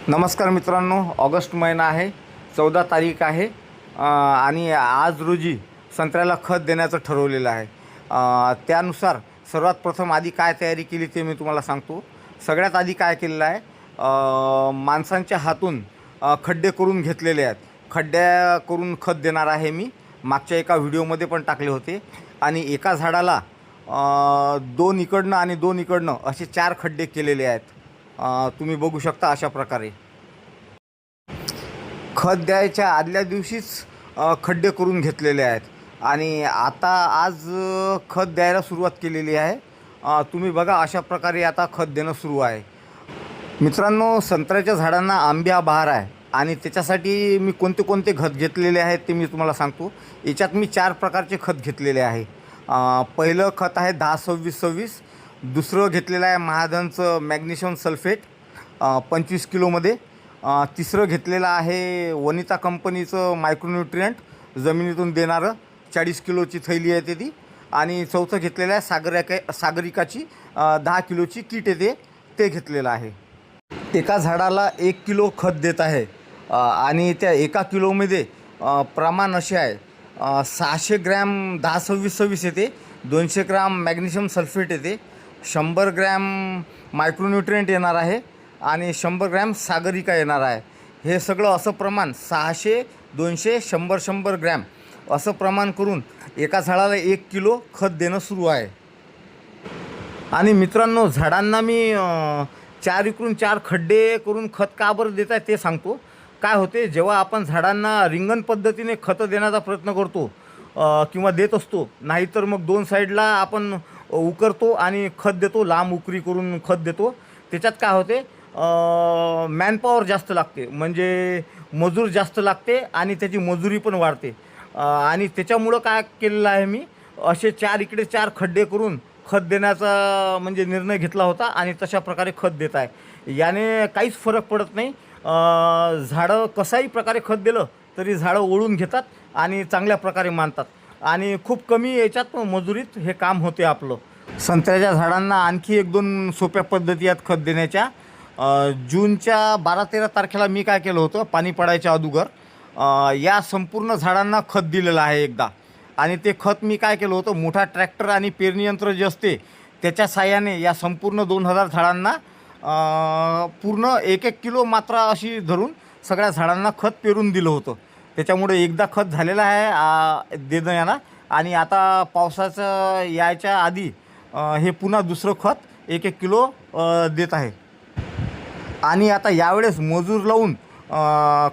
नमस्कार मित्रांनो, ऑगस्ट महिना आहे, 14 तारीख आहे आणि आज रोजी संत्र्याला खत देण्याचं ठरवलेलं आहे। त्यानुसार सर्वात प्रथम आधी काय तयारी केली ते मी तुम्हाला सांगतो। सगळ्यात आधी काय केलेलं आहे, माणसांच्या हातून खड्डे करून घेतलेले आहेत। खड्ड्या करून खत देणार आहे मी, मागच्या एका व्हिडिओमध्ये पण टाकले होते। आणि एका झाडाला 2 इकडनं आणि 2 इकडनं असे 4 खड्डे केलेले आहेत। तुम्ही बघू शकता अशा प्रकारे। खत द्यायच्या आदल्या दिवशीच खड्डे करून घेतलेले आहेत आणि आता आज खत द्यायला सुरुवात केलेली आहे। तुम्ही बघा अशा प्रकारे आता खत देणं सुरू आहे। मित्रांनो, संत्र्याच्या झाडांना आंब्या बहार आहे आणि त्याच्यासाठी मी कोणते कोणते खत घेतलेले आहेत ते मी तुम्हाला सांगतो। याच्यात मी 4 प्रकारचे खत घेतलेले आहे। पहिलं खत आहे 10-26-26, दुसरं घेतलेलं आहे महाधनचं मॅग्नेशियम सल्फेट 25 किलोमध्ये, तिसरं घेतलेलं आहे वनिता कंपनीचं मायक्रोन्यूट्रिएंट जमिनीतून देणारं 40 किलोची थैली आहे ती, आणि चौथं घेतलेलं आहे सागरिकाची 10 किलोची किट येते ते घेतलेलं आहे। एका झाडाला 1 किलो खत देत आहे आणि त्या 1 किलोमध्ये प्रमाण असे आहे, 600 ग्रॅम 10-26-26 येते, 200 ग्राम मॅग्नेशियम सल्फेट येते, 100 ग्रॅम मायक्रोन्यूट्रिएंट येणार आहे आणि 100 ग्रॅम सागरिका येणार आहे। हे सगळं असं प्रमाण 600, 200, 100 ग्रॅम असं प्रमाण करून एका झाडाला 1 किलो खत देणं सुरू आहे। आणि मित्रांनो, झाडांना मी 4 इकडून 4 खड्डे करून खत का बरं देत आहे ते सांगतो। काय होते, जेव्हा आपण झाडांना रिंगण पद्धतीने खतं देण्याचा प्रयत्न करतो किंवा देत असतो, नाहीतर मग 2 साईडला आपण उकरतो आणि खत देतो, लांब उकरी करून खत देतो, त्याच्यात काय होते, मॅनपॉवर जास्त लागते, म्हणजे मजूर जास्त लागते आणि त्याची मजुरी पण वाढते। आणि त्याच्यामुळं काय केलेलं आहे, मी असे 4 इकडे 4 खड्डे करून खत देण्याचा म्हणजे निर्णय घेतला होता आणि तशा प्रकारे खत देत आहे। याने काहीच फरक पडत नाही, झाडं कसाही प्रकारे खत दिलं तरी झाडं ओढून घेतात आणि चांगल्या प्रकारे मानतात आणि खूप कमी याच्यात मजुरीत हे काम होते आपलं। संत्र्याच्या झाडांना आणखी 1-2 सोप्या पद्धती आहेत खत देण्याच्या। जूनच्या 12-13 तारखेला मी काय केलं होतं, पाणी पडायच्या अगोदर या संपूर्ण झाडांना खत दिलेलं आहे एकदा। आणि ते खत मी काय केलं होतं, मोठा ट्रॅक्टर आणि पेरणी यंत्र जे असते त्याच्या साहाय्याने या संपूर्ण 2000 झाडांना पूर्ण 1-1 किलो मात्रा अशी धरून सगळ्या झाडांना खत पेरून दिलं होतं। त्याच्यामुळे एकदा खत झालेलं आहे देणं याला, आणि आता पावसाचं यायच्या आधी हे पुन्हा दुसरं खत 1-1 किलो देत आहे। आणि आता यावेळेस मजूर लावून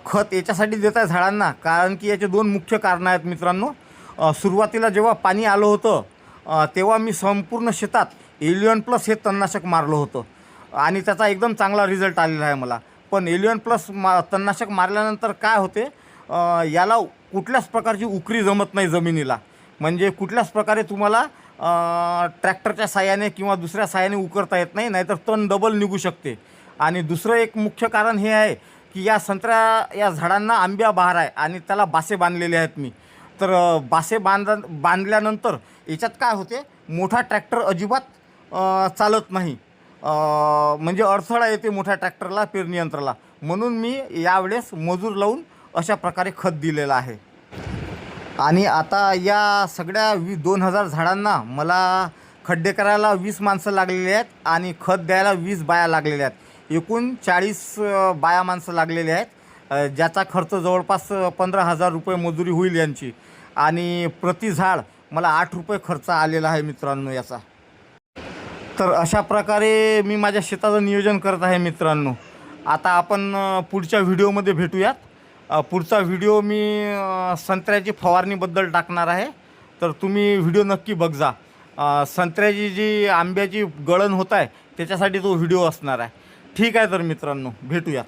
खत याच्यासाठी देत आहे झाडांना, कारण की याचे 2 मुख्य कारणं आहेत मित्रांनो। सुरुवातीला जेव्हा पाणी आलं होतं तेव्हा मी संपूर्ण शेतात एलियन प्लस हे तणनाशक मारलं होतं आणि त्याचा एकदम चांगला रिझल्ट आलेला आहे मला। पण एलियन प्लस तणनाशक मारल्यानंतर काय होते, याला कुठल्याच प्रकारची उकरी जमत नाही जमिनीला, म्हणजे कुठल्याच प्रकारे तुम्हाला ट्रॅक्टरच्या साहाय्याने किंवा दुसऱ्या साहाय्याने उकरता येत नाही, नाहीतर तण डबल निघू शकते। आणि दुसरं एक मुख्य कारण हे आहे की या या झाडांना आंब्या बहार आहे आणि त्याला बासे बांधलेले आहेत मी। तर बासे बांधल्यानंतर याच्यात काय होते, मोठा ट्रॅक्टर अजिबात चालत नाही, म्हणजे अडथळा येते मोठ्या ट्रॅक्टरला, पेरणी यंत्राला, म्हणून मी यावेळेस मजूर लावून अशा प्रकारे खत दिलेलं आहे। आणि आता या सगळ्या 2000 झाडांना मला खड्डे करायला 20 माणसं लागलेली आहेत आणि खत द्यायला 20 बाया लागलेल्या आहेत। एकूण 40 बाया माणसं लागलेली आहेत, ज्याचा खर्च जवळपास 15,000 रुपये मजुरी होईल यांची, आणि प्रति झाड मला 8 रुपये खर्च आलेला आहे मित्रांनो याचा। तर अशा प्रकारे मी माझ्या शेताचं नियोजन करत आहे मित्रांनो। आता आपण पुढच्या व्हिडिओमध्ये भेटूयात। पुढचा व्हिडिओ मी संत्र्याची फवारणीबद्दल टाकणार आहे, तर तुम्ही व्हिडिओ नक्की बघजा। संत्र्याची जी आंब्याची गळण होत आहे त्याच्यासाठी तो व्हिडिओ असणार आहे। ठीक आहे, तर मित्रांनो भेटूयात।